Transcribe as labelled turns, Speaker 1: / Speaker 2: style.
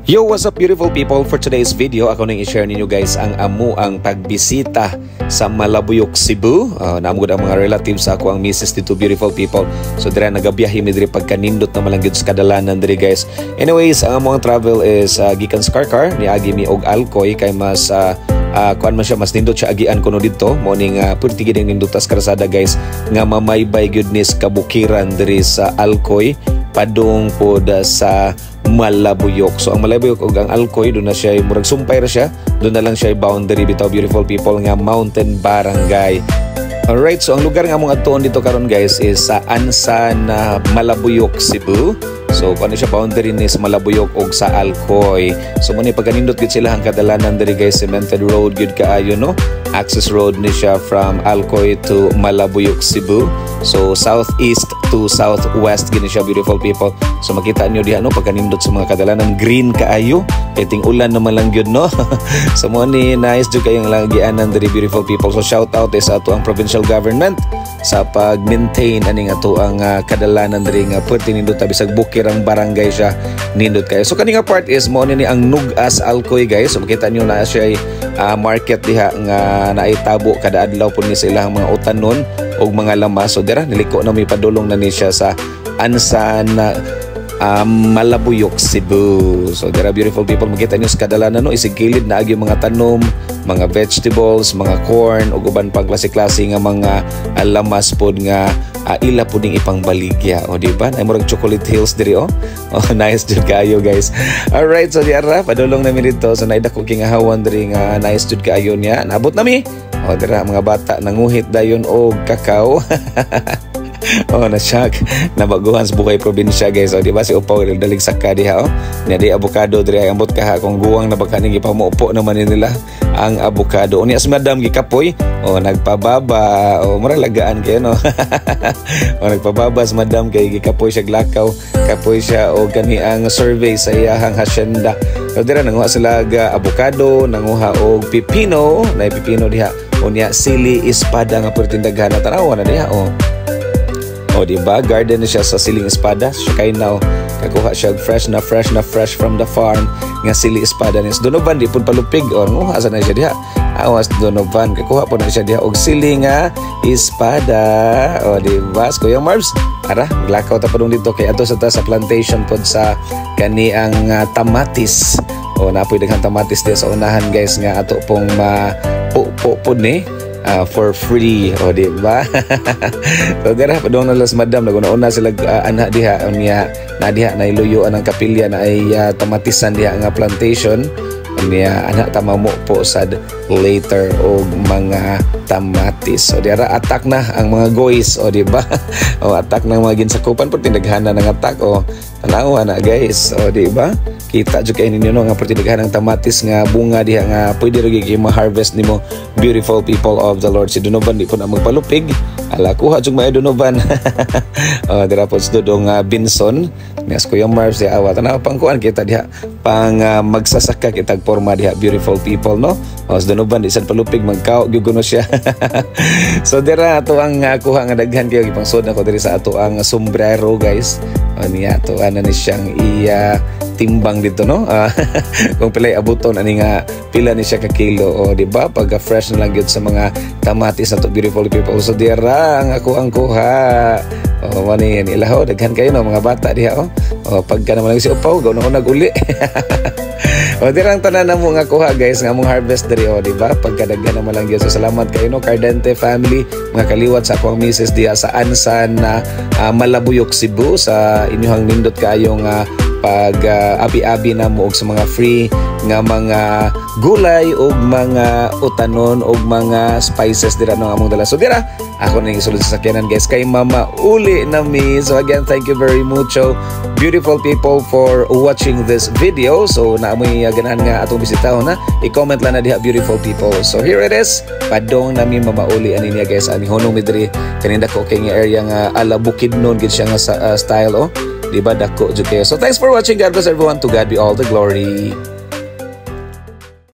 Speaker 1: Yo, what's up beautiful people? For today's video, ako nang i-share ninyo guys ang ang pagbisita sa Malabuyok, Cebu. Naamugod ang mga relatives sa ako ang misis dito beautiful people. So dira nagabiyahe mi diri pagkanindot na malanggid sa kadalanan diri guys. Anyways, ang among travel is gikan sa Karkar ni agi mi og Alcoy kay mas kuan man siya mas nindot siya agian kuno didto mo ning purti gid nindotas karasada guys nga mamaybay goodness kabukiran diri sa Alcoy padung pod sa Malabuyok. So ang Malabuyok ug ang Alcoy doon na siya murag sumpay ra siya. Doon na lang siya boundary bitaw beautiful people nga mountain barangay. Alright, so ang lugar nga among adtuon dito karon guys is sa Ansan Malabuyok, Cebu. So ano siya boundary ni sa Malabuyok ug sa Alcoy. So muna pagkanindot gid sila ang kadalanan diri guys, cemented road gid kaayo no. Access road ni siya from Alcoy to Malabuyok, Cebu. So southeast to southwest gini siya beautiful people. So makita niyo diha no pagkanindot sa mga kadalanan green kaayo. Kating ulan naman lang gyud no. So mo ni nice jud kayong lagianan diri beautiful people. So shout out is ato ang provincial government sa pag-maintain aning ato ang kadalanan diri nga pwede nindot bisag bukirang barangay siya nindot kayo. So kaning part is mo ni ang Nugas Alcoy guys. So makita niyo na siya market diha nga naitabo kada adlaw pud ni sila ang mga utanon og mga lamas. So dira niliko na may padulong na ni siya sa Ansan Malabuyok, Cebu. So dira beautiful people makita niyo sa kadalanan no isig kilid na agi mga tanom, mga vegetables, mga corn ug uban pang klase-klase nga mga lamas pod nga ila pud ning ipangbaligya o di ba? Ay murag chocolate hills diri oh. Oh nice jud kayo guys. Alright, so diara padulong na mi dito so naidako kingahawan diri nga nice jud kayo niya. Nabot nami. O dira mga bata nanguhit dayon og kakao. Oh na-shock nabaguhan sa Bukay probinsya guys. O di ba si upaw dalig saka diha oh. Nya di avocado diri ambot kaha kung guwang na baka ning ipamuupo naman nila ang avocado. Unya si Madam gikapoy o nagpababa o mura lagaan kayo no. O nagpababa si Madam kay gikapoy siya glakaw kapoy siya o gani ang survey sa iyahang hacienda. So dira nanguha sila avocado nanguha og pipino na pipino diha. Unya sili espada nga pertindaghan na tanawa na diha oh. O diba garden siya sa siling espada siya kay now kakuha siya fresh from the farm nga sili espada ni Donovan di pud palupig o nguha sa na siya diha awas Donovan kakuha po na siya diha og sili nga espada o diba Kuya Marbs ara glakaw ta padung dito kay adto sa plantation pod sa kani ang tamatis o napoy daghang tamatis diha sa unahan guys nga ato pong po ni for free o di ba? So dira padung na las Madam naguna-una sila anak diha unya na diha na iluyuan ang kapilya na ay tamatisan diha nga plantation unya anak tamamu po sad later og mga tamatis. So dira attack na ang mga goys o di ba? O attack na mga ginsakupan pud tindaghana ng attack o tanawa na guys o di ba? Kita jud kay ninyo no nga pertindaghan ng tamatis nga bunga diha nga pwede ra gyud ma-harvest nimo beautiful people of the Lord. Si Donovan di po na magpalupig ala kuha jud may Donovan. Dira po sa dudong Binson nes Kuya Marbs diha awa tanaw pang kuan kita diha pang magsasaka kita porma diha beautiful people no. Si Donovan di sad palupig magkao gyud kuno siya. So dira ato ang kuha nga daghan kayo gipangsod na ko diri sa ato ang sombrero guys. Niya to ana ni siyang timbang dito no. Kung pilay abuton ani nga pila ni siya ka kilo o di ba pag fresh na lang gyud sa mga tamatis na to beautiful people. So dira ang ako ang kuha o mani ni ilaho daghan kayo no mga bata diha oh. O pagka naman si upaw gaw na uli. O dirang tanan na mo nga kuha guys nga mong harvest diri o di ba pagkadaghan naman lang gyud. So salamat kayo no Cardente family mga kaliwat sa akong misis diha sa Ansan Malabuyok, Cebu sa inyong nindot kayong pag abi-abi na mo og sa mga free nga mga gulay og mga utanon og mga spices dira no among dala. So dira ako na isulod sa sakyanan guys kay Mama uli na mi. So again thank you very mucho beautiful people for watching this video. So naamoy ganahan nga atong bisitahon na i-comment lang na diha beautiful people. So here it is padong nami Mama uli ani niya guys ani hunong midri kaninda ko kay nga area nga ala Bukidnon gid siya nga style oh. Diba dako jud kayo. So thanks for watching. God bless everyone. To God be all the glory.